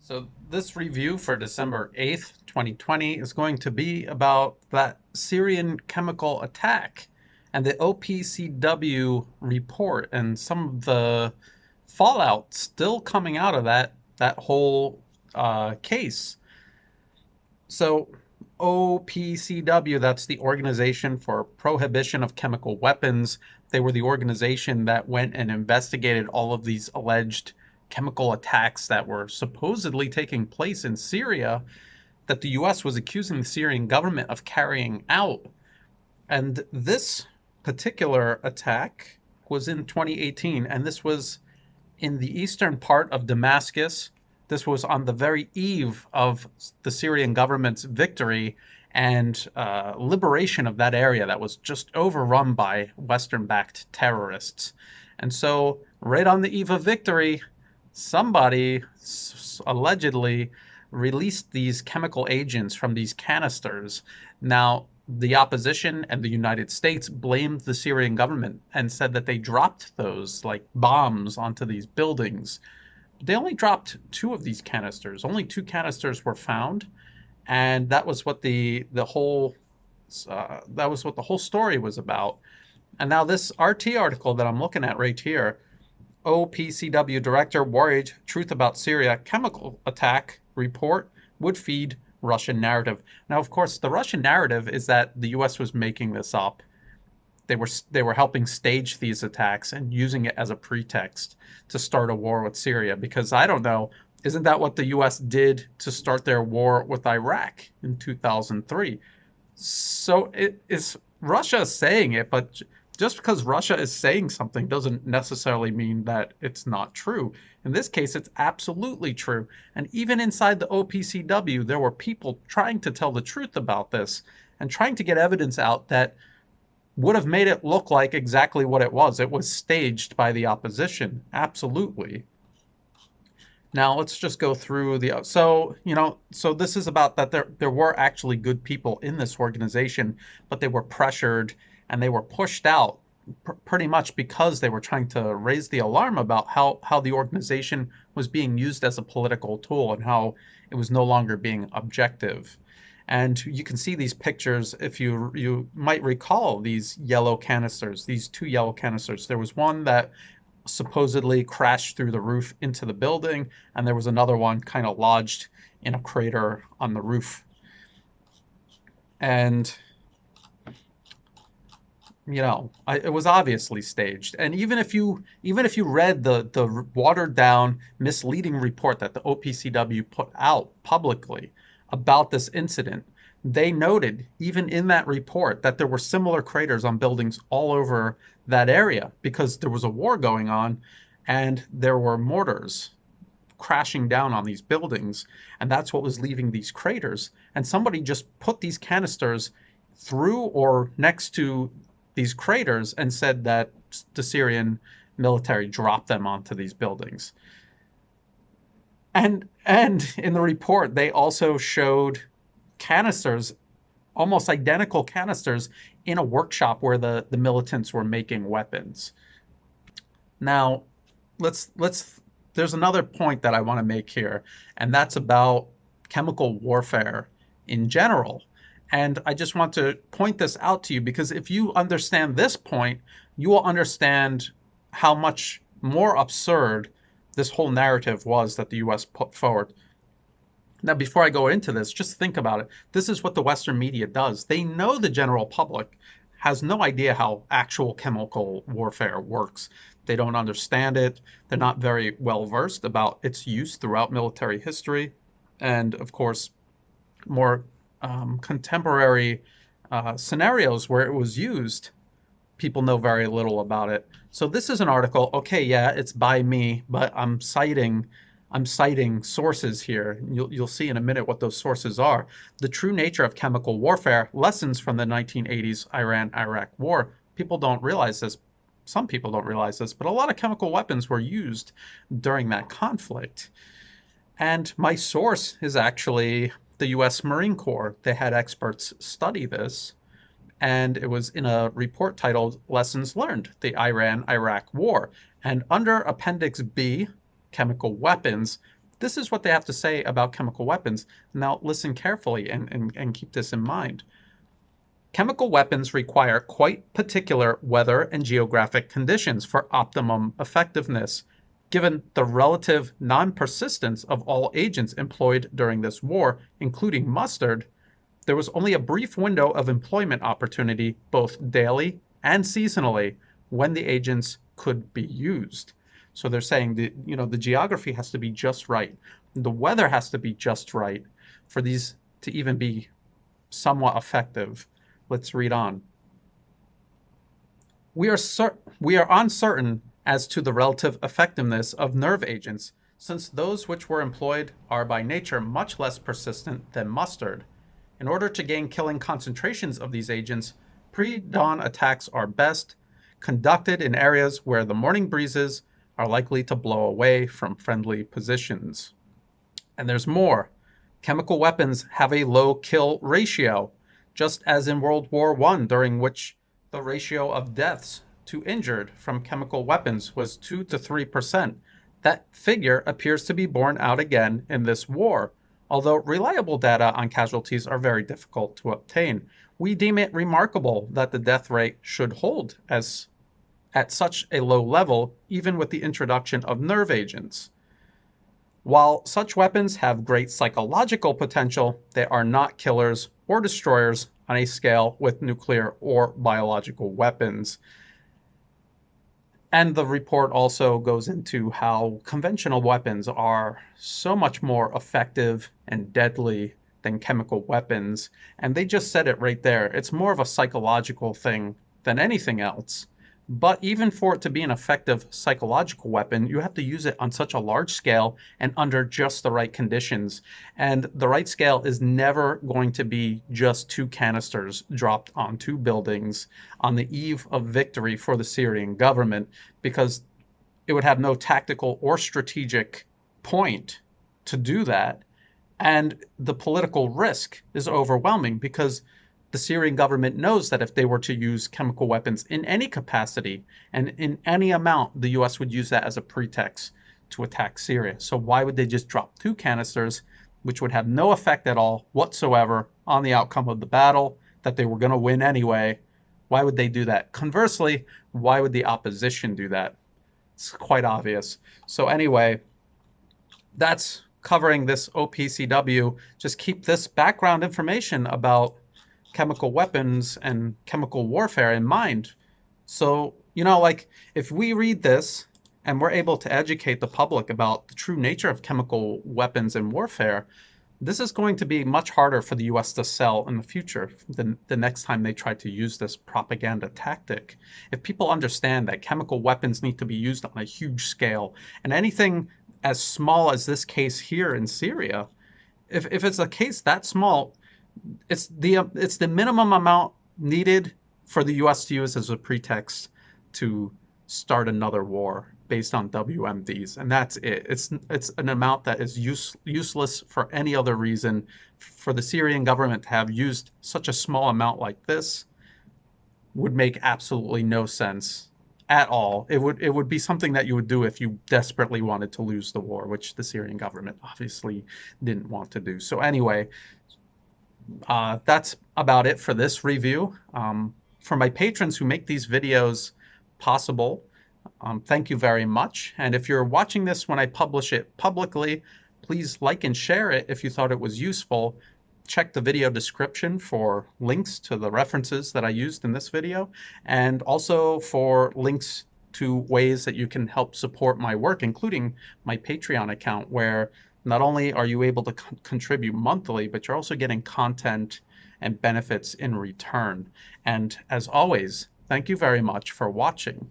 So this review for December 8th, 2020 is going to be about that Syrian chemical attack and the OPCW report and some of the fallout still coming out of that whole case. So OPCW, that's the Organization for Prohibition of Chemical Weapons. They were the organization that went and investigated all of these alleged chemical attacks that were supposedly taking place in Syria that the US was accusing the Syrian government of carrying out. And this particular attack was in 2018, and this was in the eastern part of Damascus. This was on the very eve of the Syrian government's victory and liberation of that area that was just overrun by Western-backed terrorists. And so, right on the eve of victory, somebody allegedly released these chemical agents from these canisters. Now, the opposition and the United States blamed the Syrian government and said that they dropped those like bombs onto these buildings. They only dropped two of these canisters. Only two canisters were found, and that was what the whole story was about. And now this RT article that I'm looking at right here, OPCW director worried truth about Syria chemical attack report would feed Russian narrative. Now, of course, the Russian narrative is that the US was making this up. They were helping stage these attacks and using it as a pretext to start a war with Syria. Because I don't know, isn't that what the US did to start their war with Iraq in 2003? So it is Russia saying it, but just because Russia is saying something doesn't necessarily mean that it's not true. In this case, it's absolutely true. And even inside the OPCW, there were people trying to tell the truth about this and trying to get evidence out that would have made it look like exactly what it was. It was staged by the opposition. Absolutely. Now let's just go through so this is about that there were actually good people in this organization, but they were pressured and they were pushed out pretty much because they were trying to raise the alarm about how the organization was being used as a political tool and how it was no longer being objective. And you can see these pictures if you might recall these yellow canisters, these two yellow canisters. There was one that supposedly crashed through the roof into the building, and there was another one kind of lodged in a crater on the roof. And it was obviously staged. And even if you read the watered down, misleading report that the OPCW put out publicly about this incident, they noted even in that report that there were similar craters on buildings all over that area because there was a war going on and there were mortars crashing down on these buildings, and that's what was leaving these craters. And somebody just put these canisters through or next to these craters and said that the Syrian military dropped them onto these buildings. And in the report, they also showed canisters, almost identical canisters, in a workshop where the militants were making weapons. Now, there's another point that I want to make here, and that's about chemical warfare in general. And I just want to point this out to you because if you understand this point, you will understand how much more absurd this whole narrative was that the US put forward. Now, before I go into this, just think about it. This is what the Western media does. They know the general public has no idea how actual chemical warfare works. They don't understand it. They're not very well versed about its use throughout military history. And of course, more contemporary scenarios where it was used, people know very little about it. So this is an article. Okay, yeah, it's by me, but I'm citing sources here. You'll see in a minute what those sources are. The True Nature of Chemical Warfare: Lessons from the 1980s Iran-Iraq War. People don't realize this. Some people don't realize this, but a lot of chemical weapons were used during that conflict. And my source is actually the US Marine Corps. They had experts study this, and it was in a report titled Lessons Learned: The Iran-Iraq War. And under Appendix B, Chemical Weapons, This is what they have to say about chemical weapons. Now, listen carefully and keep this in mind. Chemical weapons require quite particular weather and geographic conditions for optimum effectiveness. Given the relative non-persistence of all agents employed during this war, including mustard, there was only a brief window of employment opportunity, both daily and seasonally, when the agents could be used. So they're saying the geography has to be just right. The weather has to be just right for these to even be somewhat effective. Let's read on. We are uncertain as to the relative effectiveness of nerve agents, since those which were employed are by nature much less persistent than mustard. In order to gain killing concentrations of these agents, pre-dawn attacks are best conducted in areas where the morning breezes are likely to blow away from friendly positions. And there's more. Chemical weapons have a low kill ratio, just as in World War I, during which the ratio of deaths to injured from chemical weapons was 2 to 3%. That figure appears to be borne out again in this war. Although reliable data on casualties are very difficult to obtain, we deem it remarkable that the death rate should hold at such a low level, even with the introduction of nerve agents. While such weapons have great psychological potential, they are not killers or destroyers on a scale with nuclear or biological weapons. And the report also goes into how conventional weapons are so much more effective and deadly than chemical weapons. And they just said it right there. It's more of a psychological thing than anything else. But even for it to be an effective psychological weapon, you have to use it on such a large scale and under just the right conditions. And the right scale is never going to be just 2 canisters dropped on 2 buildings on the eve of victory for the Syrian government, because it would have no tactical or strategic point to do that. And the political risk is overwhelming, because the Syrian government knows that if they were to use chemical weapons in any capacity and in any amount, the US would use that as a pretext to attack Syria. So why would they just drop 2 canisters, which would have no effect at all whatsoever on the outcome of the battle that they were going to win anyway? Why would they do that? Conversely, why would the opposition do that? It's quite obvious. So anyway, that's covering this OPCW. Just keep this background information about chemical weapons and chemical warfare in mind. So, like, if we read this and we're able to educate the public about the true nature of chemical weapons and warfare, this is going to be much harder for the US to sell in the future than the next time they try to use this propaganda tactic. If people understand that chemical weapons need to be used on a huge scale, and anything as small as this case here in Syria, if it's a case that small, it's the minimum amount needed for the US to use as a pretext to start another war based on WMDs, and that's it. It's an amount that is useless for any other reason. For the Syrian government to have used such a small amount like this would make absolutely no sense at all. It would be something that you would do if you desperately wanted to lose the war, which the Syrian government obviously didn't want to do. So anyway, that's about it for this review. For my patrons who make these videos possible, thank you very much. And if you're watching this when I publish it publicly, please like and share it if you thought it was useful. Check the video description for links to the references that I used in this video, and also for links to ways that you can help support my work, including my Patreon account, where not only are you able to contribute monthly, but you're also getting content and benefits in return. And as always, thank you very much for watching.